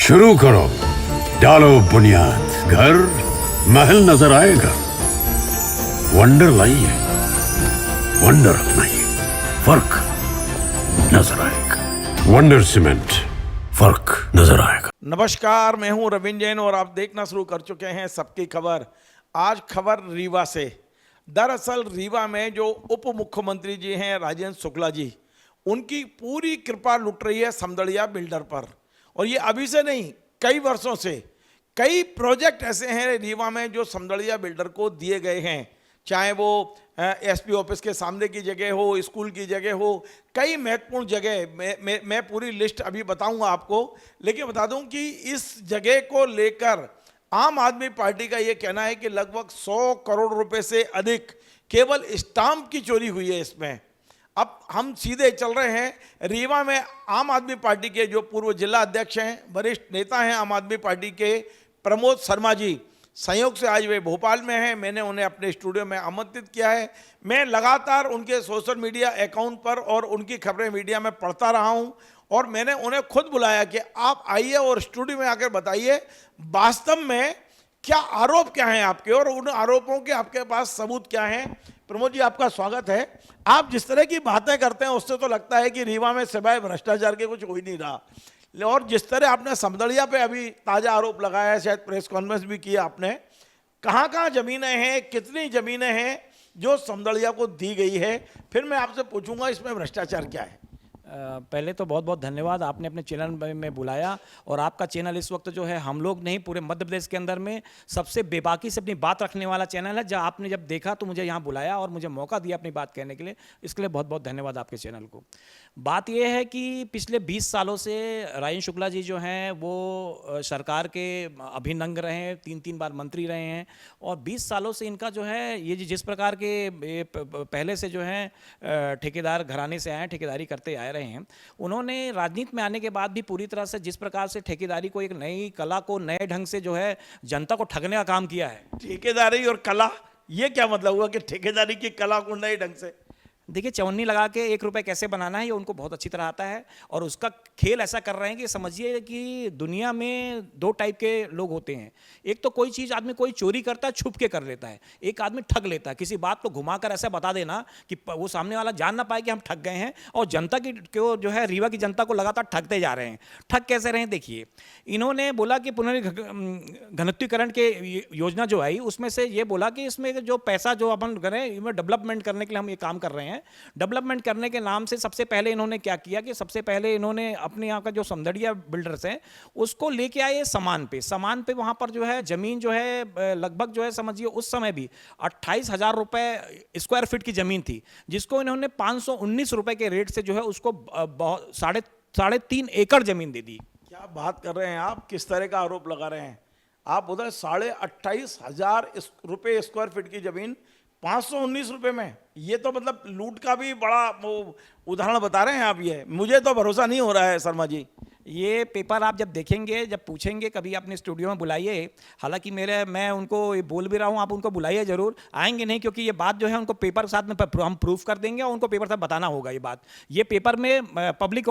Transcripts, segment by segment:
शुरू करो, डालो बुनियाद, घर महल नजर आएगा। वंडर लाइए, वंडर अपनाइए, फर्क नजर आएगा। वंडर सीमेंट, फर्क नजर आएगा। नमस्कार, मैं हूं रविंद्र जैन और आप देखना शुरू कर चुके हैं सबकी खबर। आज खबर रीवा से। दरअसल रीवा में जो उप मुख्यमंत्री जी हैं राजेंद्र शुक्ला जी, उनकी पूरी कृपा लुट रही है समदड़िया बिल्डर पर। और ये अभी से नहीं, कई वर्षों से कई प्रोजेक्ट ऐसे हैं रीवा में जो समदड़िया बिल्डर को दिए गए हैं, चाहे वो एसपी ऑफिस के सामने की जगह हो, स्कूल की जगह हो, कई महत्वपूर्ण जगह। मैं पूरी लिस्ट अभी बताऊंगा आपको, लेकिन बता दूं कि इस जगह को लेकर आम आदमी पार्टी का ये कहना है कि लगभग 100 करोड़ रुपए से अधिक केवल स्टाम्प की चोरी हुई है इसमें। अब हम सीधे चल रहे हैं रीवा में। आम आदमी पार्टी के जो पूर्व जिला अध्यक्ष हैं, वरिष्ठ नेता हैं आम आदमी पार्टी के, प्रमोद शर्मा जी, संयोग से आज वे भोपाल में हैं। मैंने उन्हें अपने स्टूडियो में आमंत्रित किया है। मैं लगातार उनके सोशल मीडिया अकाउंट पर और उनकी खबरें मीडिया में पढ़ता रहा हूं, और मैंने उन्हें खुद बुलाया कि आप आइए और स्टूडियो में आकर बताइए वास्तव में क्या आरोप क्या हैं आपके, और उन आरोपों के आपके पास सबूत क्या हैं। प्रमोद जी, आपका स्वागत है। आप जिस तरह की बातें करते हैं उससे तो लगता है कि रीवा में सिवाय भ्रष्टाचार के कुछ हो ही नहीं रहा, और जिस तरह आपने समदड़िया पे अभी ताज़ा आरोप लगाया है, शायद प्रेस कॉन्फ्रेंस भी किया आपने, कहाँ कहाँ ज़मीनें हैं, कितनी ज़मीनें हैं जो समदड़िया को दी गई है, फिर मैं आपसे पूछूंगा इसमें भ्रष्टाचार क्या है। पहले तो बहुत बहुत धन्यवाद, आपने अपने चैनल में बुलाया। और आपका चैनल इस वक्त जो है हम लोग नहीं, पूरे मध्य प्रदेश के अंदर में सबसे बेबाकी से अपनी बात रखने वाला चैनल है। जब आपने जब देखा तो मुझे यहाँ बुलाया और मुझे मौका दिया अपनी बात कहने के लिए, इसके लिए बहुत बहुत धन्यवाद आपके चैनल को। बात यह है कि पिछले 20 सालों से राजेंद्र शुक्ला जी जो हैं वो सरकार के अभिनंग रहे हैं, 3 बार मंत्री रहे हैं, और 20 सालों से इनका जो है ये जिस प्रकार के पहले से जो है ठेकेदार घराने से आए, ठेकेदारी करते आए रहे हैं, उन्होंने राजनीति में आने के बाद भी पूरी तरह से जिस प्रकार से ठेकेदारी को, एक नई कला को नए ढंग से जो है जनता को ठगने का काम किया है। ठेकेदारी और कला, ये क्या मतलब हुआ कि ठेकेदारी की कला को नए ढंग से? देखिए, चवन्नी लगा के 1 रुपये कैसे बनाना है ये उनको बहुत अच्छी तरह आता है, और उसका खेल ऐसा कर रहे हैं कि समझिए कि दुनिया में 2 टाइप के लोग होते हैं। एक तो कोई चीज़ आदमी कोई चोरी करता है, छुप के कर लेता है। एक आदमी ठग लेता है, किसी बात को घुमाकर ऐसा बता देना कि वो सामने वाला जान ना पाए कि हम ठग गए हैं, और जनता की को जो है रीवा की जनता को लगातार ठगते जा रहे हैं। ठग कैसे रहे हैं देखिए, इन्होंने बोला कि पुनर्घनत्वीकरण के योजना जो आई उसमें से ये बोला कि इसमें जो पैसा जो अपन करें, डेवलपमेंट करने के लिए हम ये काम कर रहे हैं। डेवलपमेंट करने के नाम से सबसे पहले इन्होंने क्या किया कि सबसे पहले इन्होंने अपने यहाँ का जो समदड़िया बिल्डर्स हैं उसको लेके आए सामान पे वहाँ पर जो है ज़मीन जो है लगभग जो है समझिए उस समय भी 28,000 रुपये स्क्वायर फीट की ज़मीन थी, जिसको इन्होंने 519 रुपये के रेट से जो है उसको 3.5 एकड़ ज़मीन दे दी। क्या बात कर रहे हैं आप, किस तरह का आरोप लगा रहे हैं आप? उधर 28,500 रुपये स्क्वायर फीट की ज़मीन 519 रुपये में, ये तो मतलब लूट का भी बड़ा वो उदाहरण बता रहे हैं आप। ये मुझे तो भरोसा नहीं हो रहा है शर्मा जी। ये पेपर आप जब देखेंगे, जब पूछेंगे कभी अपने स्टूडियो में बुलाइए, हालांकि मैं उनको ये बोल भी रहा हूँ, आप उनको बुलाइए जरूर। आएंगे नहीं क्योंकि ये बात जो है उनको पेपर के साथ में हम प्रूफ कर देंगे और उनको पेपर साथ बताना होगा ये बात। ये पेपर में पब्लिक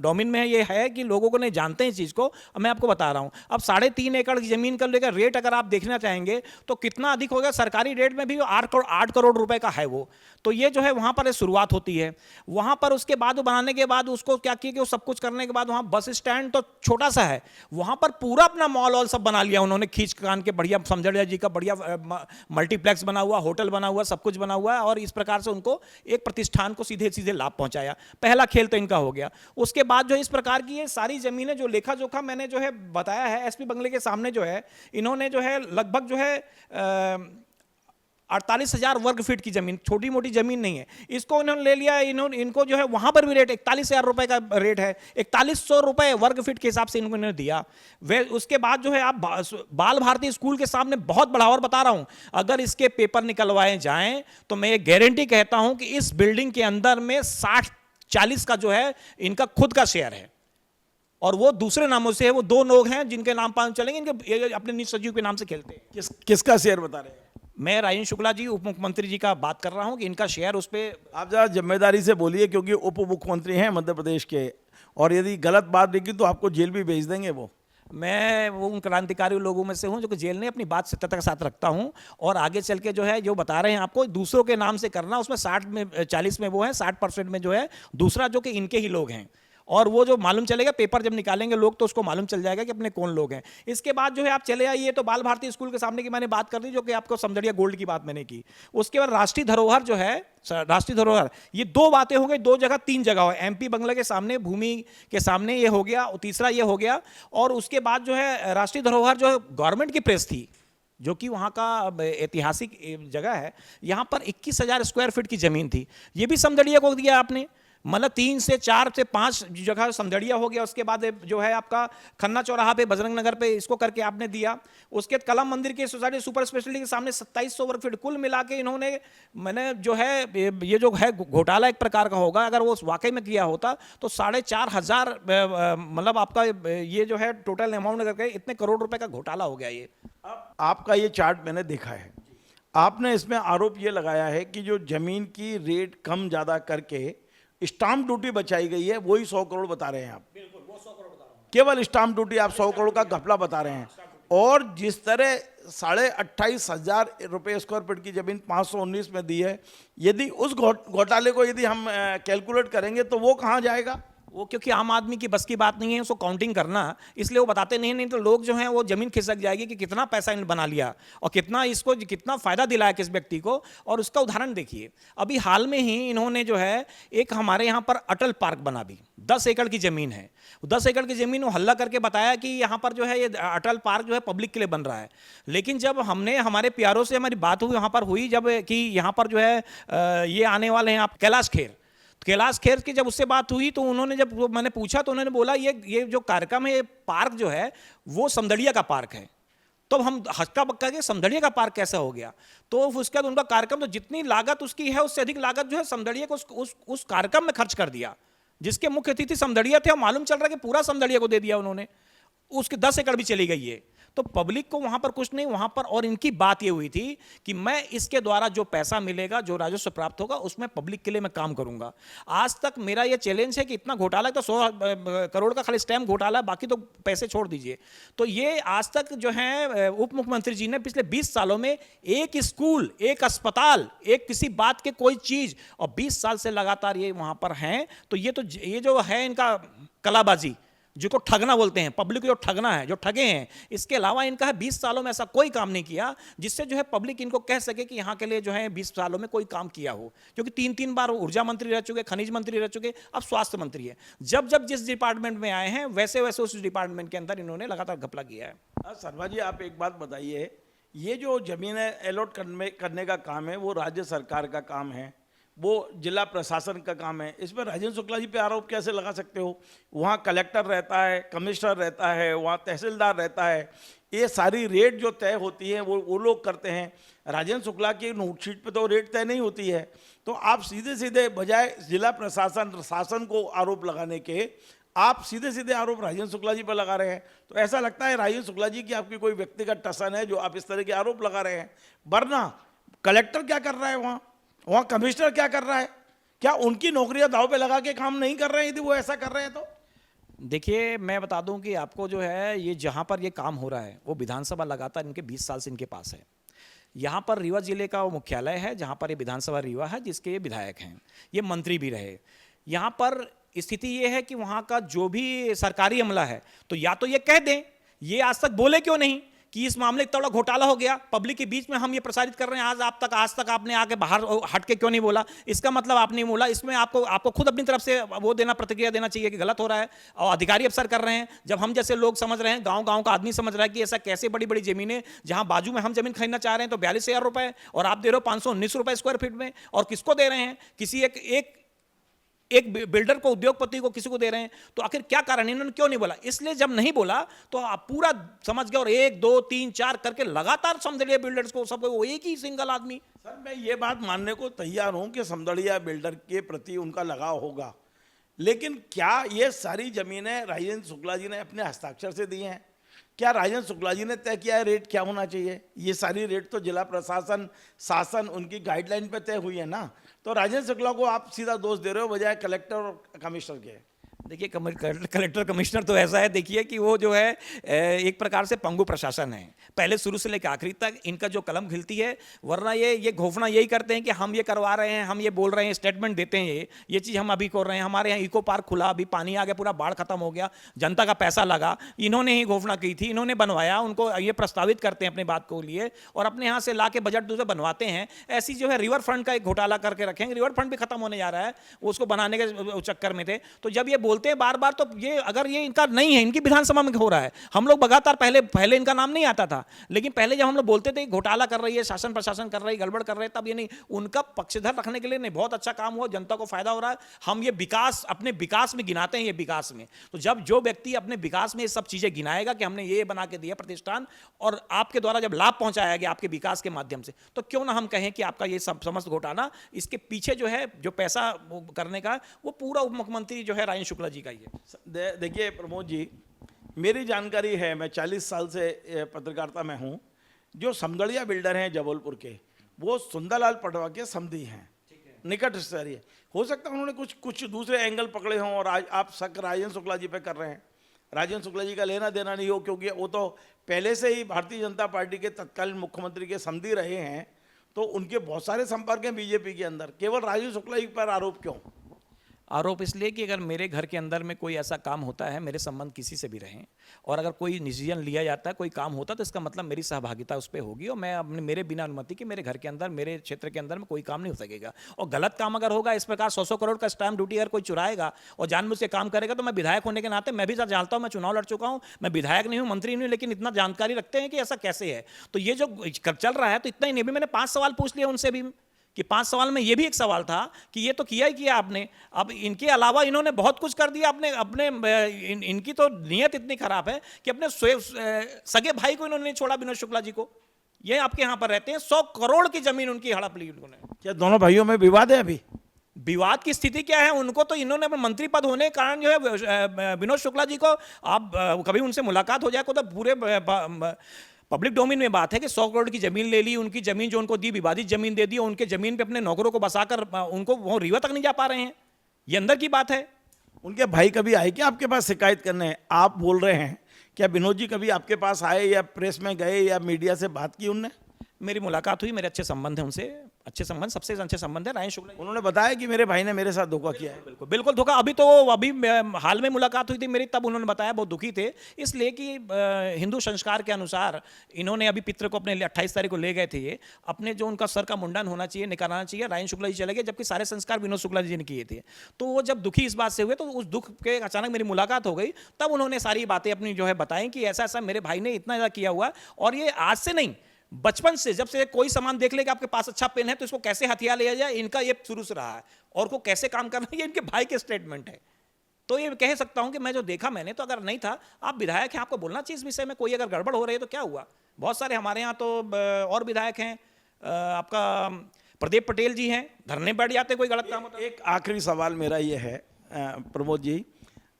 डोमेन में ये है कि लोगों को नहीं जानते हैं इस चीज़ को, मैं आपको बता रहा हूँ। अब 3.5 एकड़ की ज़मीन का लेकर रेट अगर आप देखना चाहेंगे तो कितना अधिक होगा, सरकारी रेट में भी 8 करोड़ रुपये का है वो। तो ये जो है वहाँ पर शुरुआत होती है। वहाँ पर उसके बाद वो बनाने के बाद उसको क्या किया कि वो सब कुछ करने के बाद वहाँ बस स्टैंड तो छोटा सा है, वहाँ पर पूरा अपना मॉल ऑल सब बना लिया उन्होंने, खींच कान के बढ़िया समझड़िया जी का बढ़िया मल्टीप्लेक्स बना हुआ, होटल बना हुआ, सब कुछ बना हुआ है, और इस प्रकार से उनको एक प्रतिष्ठान को सीधे सीधे लाभ पहुंचाया। पहला खेल तो इनका हो गया। उसके बाद जो इस प्रकार की ये सारी जमीनें जो लेखा जोखा मैंने जो है बताया है, एसपी बंगले के सामने जो है इन्होंने जो है लगभग जो है 48,000 वर्ग फीट की जमीन, छोटी मोटी जमीन नहीं है, इसको इन्होंने ले लिया। इनको जो है वहां पर भी रेट 41,000 रुपए का रेट है, 4100 रुपए वर्ग फीट के हिसाब से इन्होंने दिया। वे उसके बाद जो है आप बाल भारती स्कूल के सामने बहुत बड़ा, और बता रहा हूं अगर इसके पेपर निकलवाए जाएं तो मैं ये गारंटी कहता हूं कि इस बिल्डिंग के अंदर में 60-40 का जो है इनका खुद का शेयर है, और वो दूसरे नामों से है। वो 2 लोग हैं जिनके नाम पर चलेंगे, इनके अपने निज सचिव के नाम से खेलते हैं। किसका शेयर बता रहे हैं? मैं राजेंद्र शुक्ला जी उप मुख्यमंत्री जी का बात कर रहा हूं कि इनका शेयर उस पर। आप ज़रा जिम्मेदारी से बोलिए, क्योंकि उप मुख्यमंत्री हैं मध्य प्रदेश के, और यदि गलत बात निकली तो आपको जेल भी भेज देंगे वो। मैं वो उन क्रांतिकारी लोगों में से हूं जो कि जेल ने अपनी बात सत्यता के साथ रखता हूं, और आगे चल के जो है जो बता रहे हैं आपको दूसरों के नाम से करना, उसमें 60 में 40 में वो है, 60% में जो है दूसरा जो कि इनके ही लोग हैं, और वो जो मालूम चलेगा पेपर जब निकालेंगे लोग तो उसको मालूम चल जाएगा कि अपने कौन लोग हैं। इसके बाद जो है आप चले आइए तो बाल भारती स्कूल के सामने की मैंने बात कर दी, जो कि आपको समझड़िया गोल्ड की बात मैंने की। उसके बाद राष्ट्रीय धरोहर जो है, राष्ट्रीय धरोहर, ये दो बातें हो गई, दो जगह तीन जगह हो, एमपी बंगला के सामने, भूमि के सामने ये हो गया, तीसरा ये हो गया। और उसके बाद जो है राष्ट्रीय धरोहर जो गवर्नमेंट की प्रेस थी, जो कि वहाँ का ऐतिहासिक जगह है, यहाँ पर 21,000 स्क्वायर फीट की जमीन थी, ये भी समझड़िया को दिया आपने। मतलब 3 से 4 से 5 जगह समझड़िया हो गया। उसके बाद जो है आपका खन्ना चौराहा पे, बजरंग नगर पे इसको करके आपने दिया। उसके बाद कलम मंदिर के सोसाइटी सुपर स्पेशलिटी के सामने 2700 वर्ग फीट, कुल मिला के इन्होंने, मैंने जो है ये जो है घोटाला एक प्रकार का होगा, अगर वो वाकई में किया होता तो 4,500 मतलब आपका ये जो है टोटल अमाउंट करके इतने करोड़ रुपए का घोटाला हो गया। ये आपका ये चार्ट मैंने देखा है, आपने इसमें आरोप ये लगाया है कि जो जमीन की रेट कम ज़्यादा करके स्टाम्प ड्यूटी बचाई गई है, वही 100 करोड़ बता रहे हैं आप। बिल्कुल वो 100 करोड़ बता रहा हूं। केवल स्टाम्प ड्यूटी आप 100 करोड़ का घपला बता रहे हैं। और जिस तरह 28,500 रुपये स्क्वायर फीट की जमीन 519 में दी है, यदि उस घोटाले को यदि हम कैलकुलेट करेंगे तो वो कहाँ जाएगा? वो क्योंकि आम आदमी की बस की बात नहीं है उसको काउंटिंग करना, इसलिए वो बताते नहीं तो लोग जो हैं वो जमीन खिसक जाएगी कि कितना पैसा इन्होंने बना लिया और कितना इसको कितना फायदा दिलाया किस व्यक्ति को। और उसका उदाहरण देखिए, अभी हाल में ही इन्होंने जो है एक हमारे यहाँ पर अटल पार्क बना, भी 10 एकड़ की जमीन है, 10 एकड़ की जमीन वो हल्ला करके बताया कि यहाँ पर जो है ये अटल पार्क जो है पब्लिक के लिए बन रहा है। लेकिन जब हमने हमारे प्यारों से हमारी बात हुई वहाँ पर हुई, जब कि यहाँ पर जो है ये आने वाले हैं आप कैलाश खेर की जब उससे बात हुई तो उन्होंने, जब मैंने पूछा तो उन्होंने बोला ये जो कार्यक्रम है, ये पार्क जो है वो समझड़िया का पार्क है। तो हम हक्का बक्का के समझड़िया का पार्क कैसा हो गया? तो उसके बाद उनका कार्यक्रम, तो जितनी लागत उसकी है उससे अधिक लागत जो है समझड़िया को उस कार्यक्रम में खर्च कर दिया, जिसके मुख्य अतिथि समझड़िया थे। और मालूम चल रहा है कि पूरा समझड़िया को दे दिया उन्होंने, उसके 10 एकड़ भी चली गई है। तो पब्लिक को वहां पर कुछ नहीं, वहां पर, और इनकी बात ये हुई थी कि मैं इसके द्वारा जो पैसा मिलेगा, जो राजस्व प्राप्त होगा, उसमें पब्लिक के लिए मैं काम करूंगा। आज तक मेरा ये चैलेंज है कि इतना घोटाला तो 100 करोड़ का खाली स्टैम्प घोटाला, बाकी तो पैसे छोड़ दीजिए। तो ये आज तक जो है उप मुख्यमंत्री जी ने पिछले 20 सालों में एक स्कूल, एक अस्पताल, एक किसी बात के कोई चीज, और 20 साल से लगातार ये वहां पर हैं। तो ये जो है इनका कलाबाजी, जो को ठगना बोलते हैं, पब्लिक को जो ठगना है, जो ठगे हैं, इसके अलावा इनका है 20 सालों में ऐसा कोई काम नहीं किया जिससे जो है पब्लिक इनको कह सके कि यहाँ के लिए जो है 20 सालों में कोई काम किया हो। क्योंकि 3-3 बार ऊर्जा मंत्री रह चुके, खनिज मंत्री रह चुके, अब स्वास्थ्य मंत्री है। जब जिस डिपार्टमेंट में आए हैं वैसे वैसे उस डिपार्टमेंट के अंदर इन्होंने लगातार घपला किया है। शर्मा जी, आप एक बात बताइए, ये जो जमीनें अलॉट करने का काम है वो राज्य सरकार का काम है, वो जिला प्रशासन का काम है। इसमें राजेंद्र शुक्ला जी पे आरोप कैसे लगा सकते हो? वहाँ कलेक्टर रहता है, कमिश्नर रहता है, वहाँ तहसीलदार रहता है, ये सारी रेट जो तय होती है वो लोग करते हैं। राजेंद्र शुक्ला की नोटशीट पे तो रेट तय नहीं होती है। तो आप सीधे सीधे बजाय जिला प्रशासन शासन को आरोप लगाने के, आप सीधे सीधे आरोप राजेंद्र शुक्ला जी पर लगा रहे हैं। तो ऐसा लगता है राजेंद्र शुक्ला जी की आपकी कोई व्यक्तिगत टसन है जो आप इस तरह के आरोप लगा रहे हैं। वरना कलेक्टर क्या कर रहा है वहाँ कमिश्नर क्या कर रहा है? क्या उनकी नौकरियां दाव पे लगा के काम नहीं कर रहे हैं यदि वो ऐसा कर रहे हैं तो? देखिए, मैं बता दूं कि आपको जो है ये जहां पर ये काम हो रहा है वो विधानसभा लगातार इनके 20 साल से इनके पास है। यहाँ पर रीवा जिले का वो मुख्यालय है जहाँ पर ये विधानसभा रीवा है, जिसके ये विधायक हैं, ये मंत्री भी रहे। यहाँ पर स्थिति ये है कि वहाँ का जो भी सरकारी अमला है तो या तो ये कह दें, ये आज तक बोले क्यों नहीं कि इस मामले का थोड़ा घोटाला हो गया, पब्लिक के बीच में हम ये प्रसारित कर रहे हैं, आज तक आपने आके बाहर हट के क्यों नहीं बोला? इसका मतलब आप नहीं बोला, इसमें आपको खुद अपनी तरफ से वो प्रतिक्रिया देना चाहिए कि गलत हो रहा है। और अधिकारी अफसर कर रहे हैं, जब हम जैसे लोग समझ रहे हैं, गांव का आदमी समझ रहा है कि ऐसा कैसे बड़ी बड़ी जमीनें, जहां बाजू में हम जमीन खरीदना चाह रहे हैं तो 42,000 रुपए और आप दे रहे हो 519 रुपए स्क्वायर फीट में। और किसको दे रहे हैं? किसी एक बिल्डर को, उद्योगपति को, किसी को दे रहे हैं। तो आखिर क्या कारण है, इन्होंने क्यों नहीं बोला? इसलिए जब नहीं बोला तो आप पूरा समझ गए, और 1 2 3 4 करके लगातार समझड़िया बिल्डर्स को सब वो एक ही सिंगल आदमी। सर, मैं ये बात मानने को तैयार हूं कि समझड़िया बिल्डर के प्रति उनका लगाव होगा, लेकिन क्या ये सारी जमीनें राजेंद्र शुक्ला जी ने अपने हस्ताक्षर से दी हैं? क्या राजेंद्र शुक्ला जी ने तय किया है रेट क्या होना चाहिए? ये सारी रेट तो जिला प्रशासन, शासन, उनकी गाइडलाइन पे तय हुई है ना। तो राजेंद्र शुक्ला को आप सीधा दोष दे रहे हो बजाय कलेक्टर और कमिश्नर के। देखिए कलेक्टर कमिश्नर तो ऐसा है, देखिए कि वो जो है एक प्रकार से पंगु प्रशासन है, पहले शुरू से लेकर आखिरी तक इनका जो कलम खिलती है। वरना ये घोषणा यही करते हैं कि हम ये करवा रहे हैं, हम ये बोल रहे हैं, स्टेटमेंट देते हैं, ये चीज़ हम अभी कर रहे हैं, हमारे यहाँ इको पार्क खुला, अभी पानी आ गया, पूरा बाढ़ खत्म हो गया, जनता का पैसा लगा, इन्होंने ही घोषणा की थी, इन्होंने बनवाया, उनको ये प्रस्तावित करते हैं अपने बात को लिए और अपने यहाँ से ला के बजट दूसरे बनवाते हैं। ऐसी जो है रिवर फ्रंट का एक घोटाला करके रखेंगे, रिवर फ्रंट भी खत्म होने जा रहा है, उसको बनाने के चक्कर में थे। तो जब ये बोलते हैं बार बार, तो ये अगर ये इनका नहीं है, इनकी विधानसभा में हो रहा है, हम लोग लगातार पहले इनका नाम नहीं आता था, लेकिन पहले जब हम लोग बोलते थे घोटाला कर रही है, शासन प्रशासन कर रही है, गड़बड़ कर रहे हैं, तब ये नहीं, उनका पक्षधर रखने के लिए नहीं, बहुत अच्छा काम हुआ, जनता को फायदा हो रहा है। हम ये विकास अपने विकास में गिनाते हैं, ये विकास में, तो जब जो व्यक्ति अपने विकास में ये सब चीजें गिनाएगा कि हमने ये बना के दिया प्रतिष्ठान और आपके द्वारा जब लाभ पहुंचाया गया आपके विकास के माध्यम से, तो क्यों ना हम कहें कि आपका ये समस्त घोटाला, इसके पीछे जो है जो पैसा करने का, वो पूरा उप मुख्यमंत्री जो है राजेंद्र शुक्ला जी का ही है। देखिए प्रमोद जी, मेरी जानकारी है, मैं 40 साल से पत्रकारिता में हूँ, जो समदड़िया बिल्डर हैं जबलपुर के, वो सुंदरलाल पटवा के समधी हैं, निकट रिश्तेदारी है। हो सकता है उन्होंने कुछ दूसरे एंगल पकड़े हों और आज आप शक राजेंद्र शुक्ला जी पे कर रहे हैं। राजेंद्र शुक्ला जी का लेना देना नहीं हो, क्योंकि वो तो पहले से ही भारतीय जनता पार्टी के तत्कालीन मुख्यमंत्री के समधी रहे हैं, तो उनके बहुत सारे संपर्क हैं बीजेपी के अंदर। केवल राजेंद्र शुक्ला जी पर आरोप क्यों? आरोप इसलिए कि अगर मेरे घर के अंदर में कोई ऐसा काम होता है, मेरे संबंध किसी से भी रहें, और अगर कोई डिसीजन लिया जाता है, कोई काम होता है, तो इसका मतलब मेरी सहभागिता उस पर होगी और मैं अपने मेरे बिना अनुमति के मेरे घर के अंदर, मेरे क्षेत्र के अंदर में कोई काम नहीं हो सकेगा। और गलत काम अगर होगा, इस प्रकार 100 करोड़ का स्टैम्प ड्यूटी अगर कोई चुराएगा और जानबूझ के काम करेगा, तो मैं विधायक होने के नाते मैं भी जानता हूँ, मैं चुनाव लड़ चुका हूँ, मैं विधायक नहीं हूँ, मंत्री नहीं हूँ, लेकिन इतना जानकारी रखते हैं कि ऐसा कैसे है। तो ये जो चल रहा है, तो इतना ही नहीं, भी मैंने 5 सवाल पूछ लिए उनसे भी, कि 5 सवाल में ये भी एक सवाल था कि ये तो किया ही किया आपने, अब इनके अलावा इन्होंने बहुत कुछ कर दिया अपने इनकी तो नीयत इतनी खराब है कि अपने सगे भाई को इन्होंने नहीं छोड़ा, विनोद शुक्ला जी को, ये आपके यहाँ पर रहते हैं, 100 करोड़ की जमीन उनकी हड़प ली उन्होंने। क्या दोनों भाइयों में विवाद है? अभी विवाद की स्थिति क्या है? उनको तो इन्होंने मंत्री पद होने के कारण जो है विनोद शुक्ला जी को, आप कभी उनसे मुलाकात हो जाए तो पूरे पब्लिक डोमेन में बात है कि 100 करोड़ की जमीन ले ली, उनकी जमीन जो उनको दी विवादित जमीन दे दी, और उनके जमीन पे अपने नौकरों को बसाकर उनको वो रीवा तक नहीं जा पा रहे हैं। ये अंदर की बात है। उनके भाई कभी आए क्या आपके पास शिकायत करने? आप बोल रहे हैं, क्या विनोद जी कभी आपके पास आए या प्रेस में गए या मीडिया से बात की उनने? मेरी मुलाकात हुई, मेरे अच्छे संबंध हैं उनसे, अच्छे संबंध, सबसे अच्छे संबंध है राजेंद्र शुक्ला। उन्होंने बताया कि मेरे भाई ने मेरे साथ धोखा किया है। बिल्कुल बिल्कुल धोखा। अभी हाल में मुलाकात हुई थी मेरी, तब उन्होंने बताया बहुत दुखी थे, इसलिए कि हिंदू संस्कार के अनुसार इन्होंने अभी पितृ को अपने 28 तारीख को ले गए थे, ये अपने जो उनका सर का मुंडन होना चाहिए, निकालना चाहिए, राजेंद्र शुक्ला जी चले गए, जबकि सारे संस्कार विनोद शुक्ला जी ने किए थे। तो वो जब दुखी इस बात से हुए, तो उस दुख के अचानक मेरी मुलाकात हो गई, तब उन्होंने सारी बातें अपनी जो है बताई कि ऐसा ऐसा मेरे भाई ने इतना ज़्यादा किया हुआ, और ये आज से नहीं, बचपन से, जब से कोई सामान देख लेगा आपके पास अच्छा पेन है तो इसको कैसे हथियार लिया जाए, इनका ये शुरू से रहा है, और को कैसे काम करना है, ये इनके भाई के स्टेटमेंट है। तो ये कह सकता हूं कि मैं जो देखा मैंने, तो अगर नहीं था, आप विधायक हैं, आपको बोलना चाहिए इस विषय में, कोई अगर गड़बड़ हो रही है तो क्या हुआ। बहुत सारे हमारे यहाँ तो और विधायक हैं, आपका प्रदीप पटेल जी हैं, धरने बैठ जाते कोई गलत काम होता है। एक आखिरी सवाल मेरा ये है प्रमोद जी,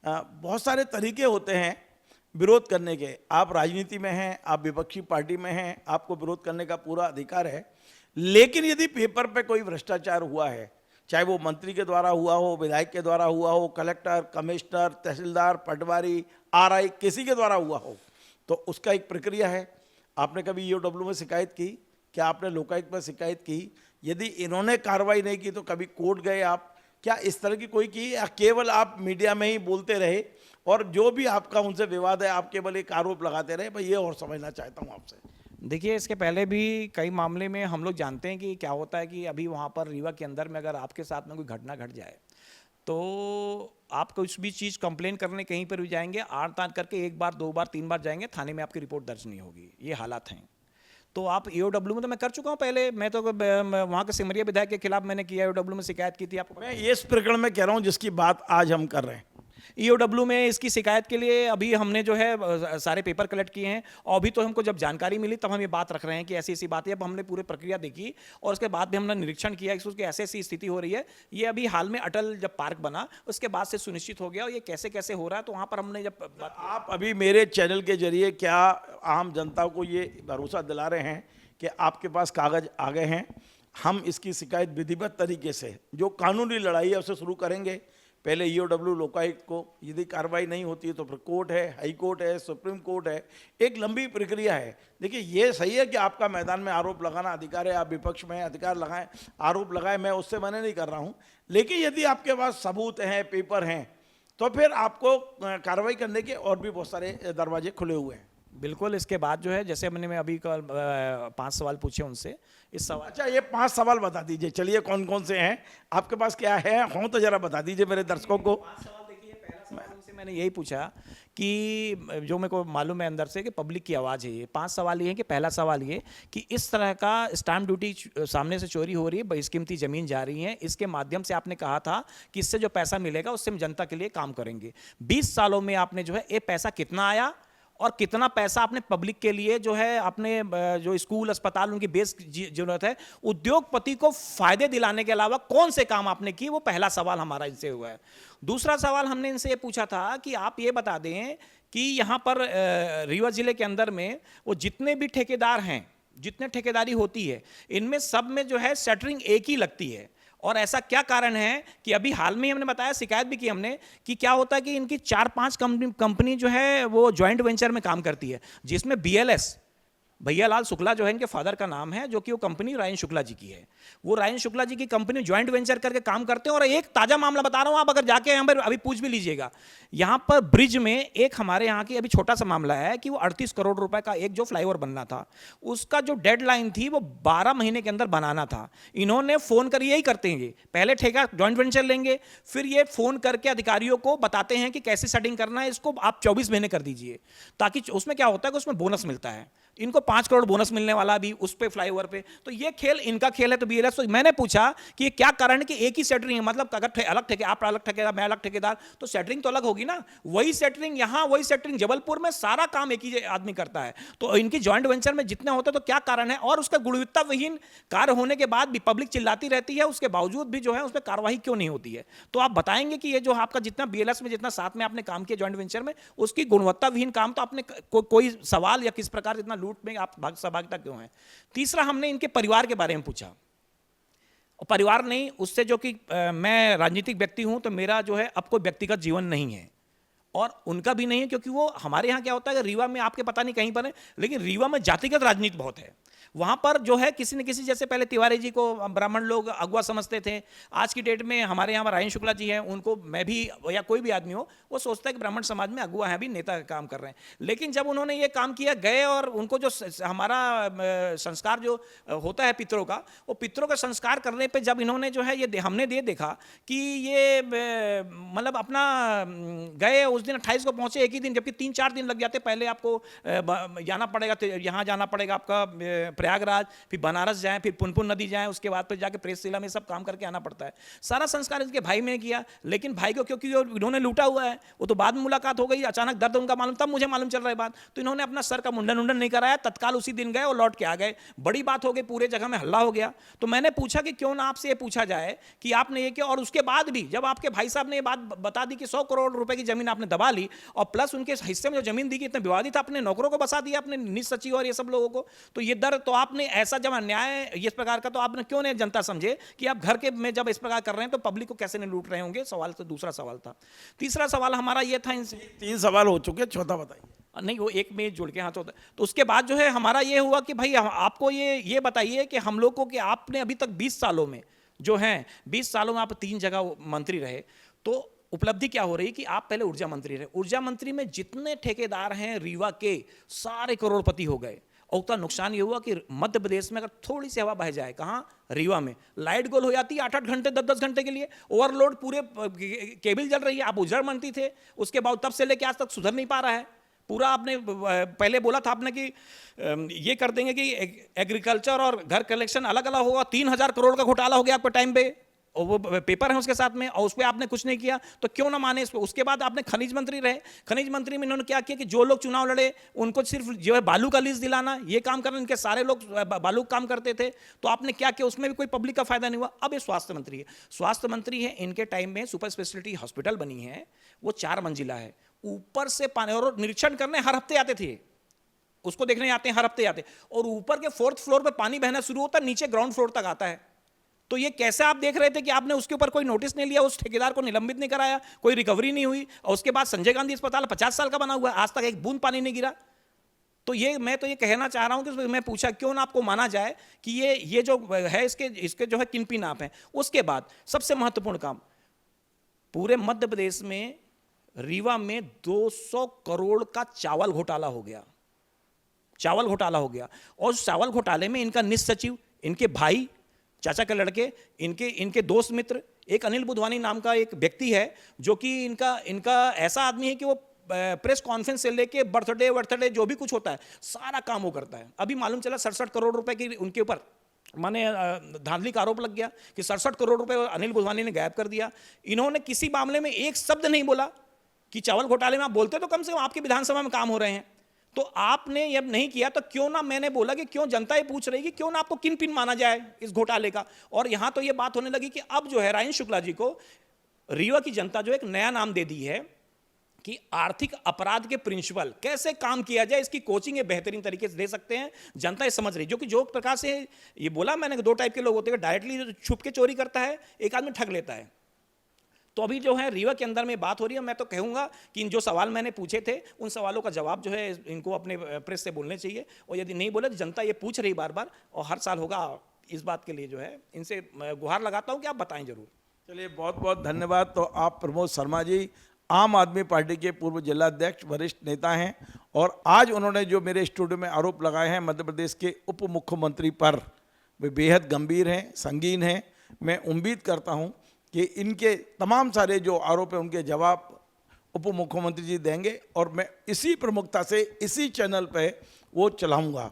बहुत सारे तरीके होते हैं विरोध करने के। आप राजनीति में हैं, आप विपक्षी पार्टी में हैं, आपको विरोध करने का पूरा अधिकार है, लेकिन यदि पेपर पे कोई भ्रष्टाचार हुआ है, चाहे वो मंत्री के द्वारा हुआ हो, विधायक के द्वारा हुआ हो, कलेक्टर, कमिश्नर, तहसीलदार, पटवारी, आरआई, किसी के द्वारा हुआ हो, तो उसका एक प्रक्रिया है। आपने कभी ईओडब्ल्यू में शिकायत की? क्या आपने लोकायुक्त में शिकायत की? यदि इन्होंने कार्रवाई नहीं की तो कभी कोर्ट गए आप? क्या इस तरह की कोई की, या केवल आप मीडिया में ही बोलते रहे और जो भी आपका उनसे विवाद है आप केवल एक आरोप लगाते रहे? भाई ये और समझना चाहता हूँ आपसे। देखिए, इसके पहले भी कई मामले में हम लोग जानते हैं कि क्या होता है कि अभी वहाँ पर रीवा के अंदर में अगर आपके साथ में कोई घटना घट जाए, तो आप कुछ भी चीज़ कंप्लेन करने कहीं पर भी जाएंगे, आड़ ताड़ करके 1 बार 2 बार 3 बार जाएंगे, थाने में आपकी रिपोर्ट दर्ज नहीं होगी। ये हालात हैं। तो आप ईओडब्ल्यू में तो मैं कर चुका हूँ पहले, मैं तो वहाँ के सिमरिया विधायक के खिलाफ मैंने किया, ईओडब्ल्यू में शिकायत की थी आपको। मैं ये इस प्रकरण में कह रहा हूँ जिसकी बात आज हम कर रहे हैं। ईओडब्ल्यू में इसकी शिकायत के लिए अभी हमने जो है सारे पेपर कलेक्ट किए हैं, और अभी तो हमको जब जानकारी मिली तब हम ये बात रख रहे हैं कि ऐसी ऐसी बात है। अब हमने पूरी प्रक्रिया देखी और उसके बाद भी हमने निरीक्षण किया कि उसकी ऐसी ऐसी स्थिति हो रही है। ये अभी हाल में अटल जब पार्क बना उसके बाद से सुनिश्चित हो गया, और ये कैसे कैसे हो रहा है, तो वहाँ पर हमने जब आप अभी मेरे चैनल के जरिए क्या आम जनता को ये भरोसा दिला रहे हैं कि आपके पास कागज आ गए हैं, हम इसकी शिकायत विधिवत तरीके से, जो कानूनी लड़ाई है उसे शुरू करेंगे, पहले ईओडब्ल्यू लोकायुक्त को, यदि कार्रवाई नहीं होती है तो फिर कोर्ट है, हाई कोर्ट है, सुप्रीम कोर्ट है, एक लंबी प्रक्रिया है। देखिए ये सही है कि आपका मैदान में आरोप लगाना अधिकार है, आप विपक्ष में अधिकार लगाएं, आरोप लगाएं, मैं उससे मना नहीं कर रहा हूं, लेकिन यदि आपके पास सबूत हैं, पेपर हैं, तो फिर आपको कार्रवाई करने के और भी बहुत सारे दरवाजे खुले हुए हैं। बिल्कुल। इसके बाद जो है, जैसे मैं अभी कल 5 सवाल पूछे उनसे, इस सवाल अच्छा, ये 5 सवाल बता दीजिए, चलिए कौन कौन से हैं आपके पास, क्या है हो तो जरा बता दीजिए मेरे दर्शकों को। 5 सवाल देखिए, पहला सवाल उनसे मैंने यही पूछा कि जो मेरे को मालूम है अंदर से कि पब्लिक की आवाज़ है ये। 5 सवाल ये है कि पहला सवाल ये कि इस तरह का स्टाम्प ड्यूटी सामने से चोरी हो रही है, बहिष्कीमती ज़मीन जा रही है, इसके माध्यम से आपने कहा था कि इससे जो पैसा मिलेगा उससे हम जनता के लिए काम करेंगे। 20 सालों में आपने जो है ये पैसा कितना आया और कितना पैसा आपने पब्लिक के लिए जो है अपने जो स्कूल अस्पताल उनकी बेस जरूरत है, उद्योगपति को फायदे दिलाने के अलावा कौन से काम आपने किए, वो पहला सवाल हमारा इनसे हुआ है। दूसरा सवाल हमने इनसे ये पूछा था कि आप ये बता दें कि यहाँ पर रीवा जिले के अंदर में वो जितने भी ठेकेदार हैं, जितने ठेकेदारी होती है, इनमें सब में जो है शटरिंग एक ही लगती है, और ऐसा क्या कारण है कि अभी हाल में ही हमने बताया, शिकायत भी की हमने कि क्या होता है कि इनकी 4-5 कंपनी जो है वो जॉइंट वेंचर में काम करती है, जिसमें BLS भैया लाल शुक्ला जो है इनके फादर का नाम है, जो कि वो कंपनी रायन शुक्ला जी की है। वो रायन शुक्ला जी की कंपनी जॉइंट वेंचर करके काम करते हैं। और एक ताजा मामला बता रहा हूं, आप अगर जाके यहाँ पर अभी पूछ भी लीजिएगा, यहाँ पर ब्रिज में एक हमारे यहाँ की अभी छोटा सा मामला है कि वो 38 करोड़ रुपए का एक जो फ्लाईओवर बनना था, उसका जो डेडलाइन थी वो 12 महीने के अंदर बनाना था। इन्होंने फोन कर, यही करते हैं, पहले ठेका जॉइंट वेंचर लेंगे, फिर ये फोन करके अधिकारियों को बताते हैं कि कैसे सेटिंग करना है, इसको आप 24 महीने कर दीजिए, ताकि उसमें क्या होता है कि उसमें बोनस मिलता है, इनको 5 करोड़ बोनस मिलने वाला भी उस पे फ्लाईओवर पे। तो ये खेल इनका खेल है। तो BLS, तो मैंने पूछा कि ये क्या कारण है कि एक ही सेटरिंग है, मतलब अगर अलग ठेके, आप अलग ठेकेदार, मैं अलग ठेकेदार, तो सेटरिंग तो अलग होगी ना। वही सेटरिंग यहाँ, वही सेटरिंग जबलपुर में, सारा काम एक ही आदमी करता है, तो इनकी जॉइंट वेंचर में जितने होते हैं, तो क्या कारण है। और उसका गुणवत्ताविहीन कार्य होने के बाद भी पब्लिक चिल्लाती रहती है, उसके बावजूद भी जो है उस पर कार्रवाई क्यों नहीं होती है। तो आप बताएंगे कि ये जो आपका जितना BLS में जितना साथ में आपने काम किया जॉइंट वेंचर में, उसकी गुणवत्ताविहीन काम, तो आपने कोई सवाल या किस प्रकार इतना लूट में आप सहभागिता क्यों है। तीसरा, हमने इनके परिवार के बारे में पूछा, और परिवार नहीं, उससे जो कि मैं राजनीतिक व्यक्ति हूं, तो मेरा जो है अब कोई व्यक्तिगत जीवन नहीं है, और उनका भी नहीं है, क्योंकि वो हमारे यहाँ क्या होता है कि रीवा में आपके पता नहीं कहीं पर है, लेकिन रीवा में जातिगत राजनीति बहुत है। वहाँ पर जो है किसी न किसी, जैसे पहले तिवारी जी को ब्राह्मण लोग अगुआ समझते थे, आज की डेट में हमारे यहाँ रायन शुक्ला जी हैं, उनको मैं भी या कोई भी आदमी हो, वो सोचता है कि ब्राह्मण समाज में अगुआ हैं, भी नेता का काम कर रहे हैं। लेकिन जब उन्होंने ये काम किया, गए और उनको जो हमारा संस्कार जो होता है पितरों का, वो पितरों का संस्कार करने पर जब इन्होंने जो है ये हमने देखा कि ये मतलब अपना गए, उस दिन 28 को पहुँचे एक ही दिन, जबकि 3-4 दिन लग जाते। पहले आपको जाना पड़ेगा, यहाँ जाना पड़ेगा आपका प्रयागराज, फिर बनारस जाएं, फिर पुनपुन नदी जाएं, उसके बाद फिर जाके प्रेसशिला में सब काम करके आना पड़ता है। सारा संस्कार इसके भाई में किया, लेकिन भाई को क्योंकि इन्होंने लूटा हुआ है, वो तो बाद में मुलाकात हो गई, अचानक दर्द उनका मालूम, तब मुझे मालूम चल रहा है बात, तो इन्होंने अपना सर का मुंडन नहीं कराया, तत्काल उसी दिन गए और लौट के आ गए। बड़ी बात हो गई, पूरे जगह में हल्ला हो गया। तो मैंने पूछा कि क्यों ना आपसे ये पूछा जाए कि आपने ये किया, और उसके बाद भी जब आपके भाई साहब ने ये बात बता दी कि 100 करोड़ रुपए की जमीन आपने दबा ली, और प्लस उनके हिस्से में जो जमीन दी गई इतना विवादित, अपने नौकरों को बसा दिया, अपने निज सचिव और ये सब लोगों को, तो ये दर, तो आपने ऐसा जब अन्याय इस प्रकार का, तो आपने क्यों नहीं जनता समझे कि आप घर के में जब इस प्रकार कर रहे हैं तो पब्लिक को कैसे नहीं लूट रहे होंगे। सवाल तो दूसरा सवाल था। तीसरा सवाल हमारा ये था, इनसे 3 सवाल हो चुके, चौथा बताइए। नहीं, वो एक में जुड़ के हाथ होता है। तो उसके बाद जो है हमारा ये हुआ कि भाई आपको ये बताइए कि हम लोग को, कि आपने अभी तक 20 सालों में जो है, 20 सालों में आप 3 जगह मंत्री रहे, तो उपलब्धि क्या हो रही कि आप पहले ऊर्जा मंत्री रहे। ऊर्जा मंत्री में जितने ठेकेदार हैं रीवा के, सारे करोड़पति हो गए। और उतना नुकसान ये हुआ कि मध्य प्रदेश में अगर थोड़ी सी हवा बह जाए, कहाँ, रीवा में, लाइट गोल हो जाती है 8-8 घंटे, 10-10 घंटे के लिए, ओवरलोड, पूरे केबल जल रही है। आप ऊर्जा मंत्री थे, उसके बाद तब से लेके आज तक सुधर नहीं पा रहा है पूरा। आपने पहले बोला था आपने कि ये कर देंगे कि एग्रीकल्चर और घर कलेक्शन अलग अलग होगा, 3000 करोड़ का घोटाला हो गया आपके टाइम पे, और वो पेपर है उसके साथ में, और उस पर आपने कुछ नहीं किया, तो क्यों ना माने इस पर। उसके बाद आपने खनिज मंत्री रहे, खनिज मंत्री में इन्होंने क्या किया कि जो लोग चुनाव लड़े उनको सिर्फ जो है बालू का लीज दिलाना, ये काम करना, इनके सारे लोग बालू काम करते थे, तो आपने क्या किया, उसमें भी कोई पब्लिक का फायदा नहीं हुआ। अब ये स्वास्थ्य मंत्री है, स्वास्थ्य मंत्री है, इनके टाइम में सुपर स्पेशलिटी हॉस्पिटल बनी है, वो 4 मंजिला है, ऊपर से पानी, और निरीक्षण करने हर हफ्ते आते थे, उसको देखने आते हैं, हर हफ्ते आते, और ऊपर के 4th फ्लोर पर पानी बहना शुरू होता है, नीचे ग्राउंड फ्लोर तक आता है। तो ये कैसे आप देख रहे थे कि आपने उसके ऊपर कोई नोटिस नहीं लिया, उस ठेकेदार को निलंबित नहीं कराया, कोई रिकवरी नहीं हुई, और उसके बाद संजय गांधी अस्पताल 50 साल का बना हुआ है, आज तक एक बूंद पानी नहीं गिरा। तो ये मैं तो ये कहना चाह रहा हूं कि मैं पूछा क्यों ना आपको माना जाए कि ये जो है इसके जो है किनपिन आप हैं। उसके बाद सबसे महत्वपूर्ण काम, पूरे मध्य प्रदेश में रीवा में 200 करोड़ का चावल घोटाला हो गया, चावल घोटाला हो गया। और उस चावल घोटाले में इनका निस्स सचिव, इनके भाई, चाचा के लड़के, इनके दोस्त मित्र, एक अनिल बुधवानी नाम का एक व्यक्ति है जो कि इनका ऐसा आदमी है कि वो प्रेस कॉन्फ्रेंस से लेके बर्थडे जो भी कुछ होता है सारा काम वो करता है। अभी मालूम चला 67 करोड़ रुपए की उनके ऊपर माने धांधली का आरोप लग गया कि 67 करोड़ रुपए अनिल बुधवानी ने गायब कर दिया। इन्होंने किसी मामले में एक शब्द नहीं बोला कि चावल घोटाले में आप बोलते तो कम से कम आपकी विधानसभा में काम हो रहे हैं। तो आपने ये नहीं किया, तो क्यों ना, मैंने बोला कि क्यों जनता ये पूछ रही कि क्यों ना आपको किन पिन माना जाए इस घोटाले का। और यहां तो ये बात होने लगी कि अब जो है राजेंद्र शुक्ला जी को रीवा की जनता जो एक नया नाम दे दी है कि आर्थिक अपराध के प्रिंसिपल कैसे काम किया जाए, इसकी कोचिंग ये बेहतरीन तरीके से दे सकते हैं। जनता ये समझ रही, जो कि जो प्रकार से ये बोला मैंने, दो टाइप के लोग होते हैं, डायरेक्टली छुप के चोरी करता है, एक आदमी ठग लेता है। तो अभी जो है रीवा के अंदर में बात हो रही है। मैं तो कहूंगा कि इन जो सवाल मैंने पूछे थे उन सवालों का जवाब जो है इनको अपने प्रेस से बोलने चाहिए, और यदि नहीं बोले तो जनता ये पूछ रही बार बार, और हर साल होगा इस बात के लिए जो है इनसे गुहार लगाता हूं कि आप बताएं जरूर। चलिए, बहुत बहुत धन्यवाद। तो आप प्रमोद शर्मा जी आम आदमी पार्टी के पूर्व जिलाध्यक्ष, वरिष्ठ नेता हैं, और आज उन्होंने जो मेरे स्टूडियो में आरोप लगाए हैं मध्य प्रदेश के उप मुख्यमंत्री पर, वे बेहद गंभीर हैं, संगीन हैं। मैं उम्मीद करता हूं कि इनके तमाम सारे जो आरोप हैं उनके जवाब उप मुख्यमंत्री जी देंगे, और मैं इसी प्रमुखता से इसी चैनल पे वो चलाऊंगा।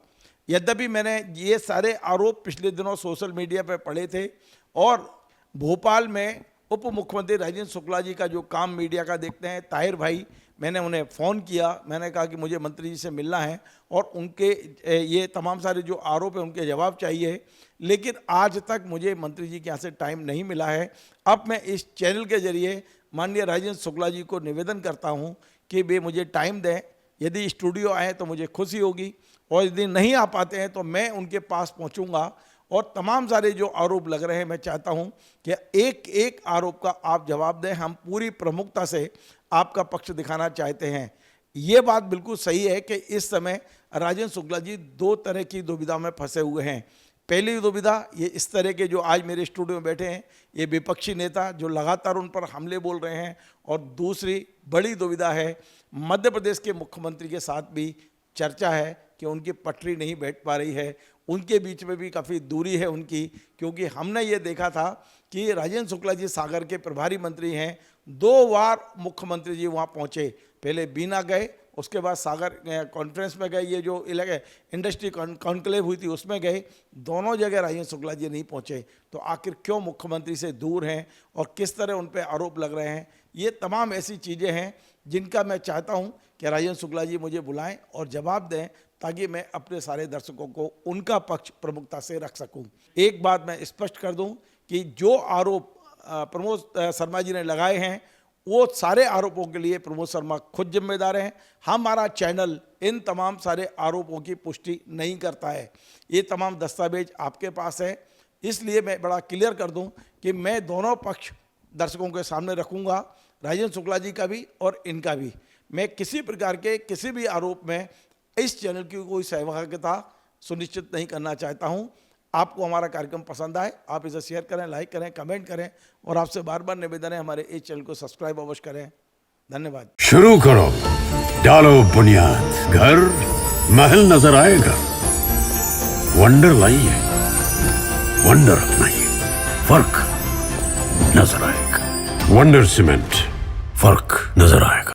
यद्यपि मैंने ये सारे आरोप पिछले दिनों सोशल मीडिया पे पढ़े थे, और भोपाल में उप मुख्यमंत्री राजेंद्र शुक्ला जी का जो काम मीडिया का देखते हैं, ताहिर भाई, मैंने उन्हें फ़ोन किया, मैंने कहा कि मुझे मंत्री जी से मिलना है और उनके ये तमाम सारे जो आरोप हैं उनके जवाब चाहिए, लेकिन आज तक मुझे मंत्री जी के यहाँ से टाइम नहीं मिला है। अब मैं इस चैनल के जरिए माननीय राजेंद्र शुक्ला जी को निवेदन करता हूँ कि वे मुझे टाइम दें। यदि स्टूडियो आए तो मुझे खुशी होगी, और यदि नहीं आ पाते हैं तो मैं उनके पास पहुँचूँगा, और तमाम सारे जो आरोप लग रहे हैं मैं चाहता हूं कि एक एक आरोप का आप जवाब दें। हम पूरी प्रमुखता से आपका पक्ष दिखाना चाहते हैं। ये बात बिल्कुल सही है कि इस समय राजेंद्र शुक्ला जी दो तरह की दुविधा में फंसे हुए हैं। पहली दुविधा, ये इस तरह के जो आज मेरे स्टूडियो में बैठे हैं ये विपक्षी नेता जो लगातार उन पर हमले बोल रहे हैं, और दूसरी बड़ी दुविधा है मध्य प्रदेश के मुख्यमंत्री के साथ भी चर्चा है कि उनकी पटरी नहीं बैठ पा रही है, उनके बीच में भी काफ़ी दूरी है उनकी, क्योंकि हमने ये देखा था कि राजेंद्र शुक्ला जी सागर के प्रभारी मंत्री हैं, 2 बार मुख्यमंत्री जी वहाँ पहुँचे, पहले बीना गए, उसके बाद सागर कॉन्फ्रेंस में गए, ये जो इंडस्ट्री कॉन्क्लेव हुई थी उसमें गए, दोनों जगह राजेंद्र शुक्ला जी नहीं पहुँचे। तो आखिर क्यों मुख्यमंत्री से दूर हैं और किस तरह उन पर आरोप लग रहे हैं, ये तमाम ऐसी चीज़ें हैं जिनका मैं चाहता हूं कि राजेंद्र शुक्ला जी मुझे बुलाएं और जवाब दें, ताकि मैं अपने सारे दर्शकों को उनका पक्ष प्रमुखता से रख सकूं। एक बात मैं स्पष्ट कर दूं कि जो आरोप प्रमोद शर्मा जी ने लगाए हैं वो सारे आरोपों के लिए प्रमोद शर्मा खुद जिम्मेदार हैं। हमारा चैनल इन तमाम सारे आरोपों की पुष्टि नहीं करता है। ये तमाम दस्तावेज आपके पास है, इसलिए मैं बड़ा क्लियर कर दूं कि मैं दोनों पक्ष दर्शकों के सामने रखूंगा, राजेंद्र शुक्ला जी का भी और इनका भी। मैं किसी प्रकार के किसी भी आरोप में इस चैनल की कोई सहभागिता सुनिश्चित नहीं करना चाहता हूं। आपको हमारा कार्यक्रम पसंद आए, आप इसे शेयर करें, लाइक करें, कमेंट करें, और आपसे बार बार निवेदन है हमारे इस चैनल को सब्सक्राइब अवश्य करें। धन्यवाद। शुरू करो, डालो बुनियाद, घर महल नजर आएगा। वंडर लाइए, वंडर अपनाइए, फर्क नजर आएगा। वंडर सीमेंट, फर्क नजर आएगा।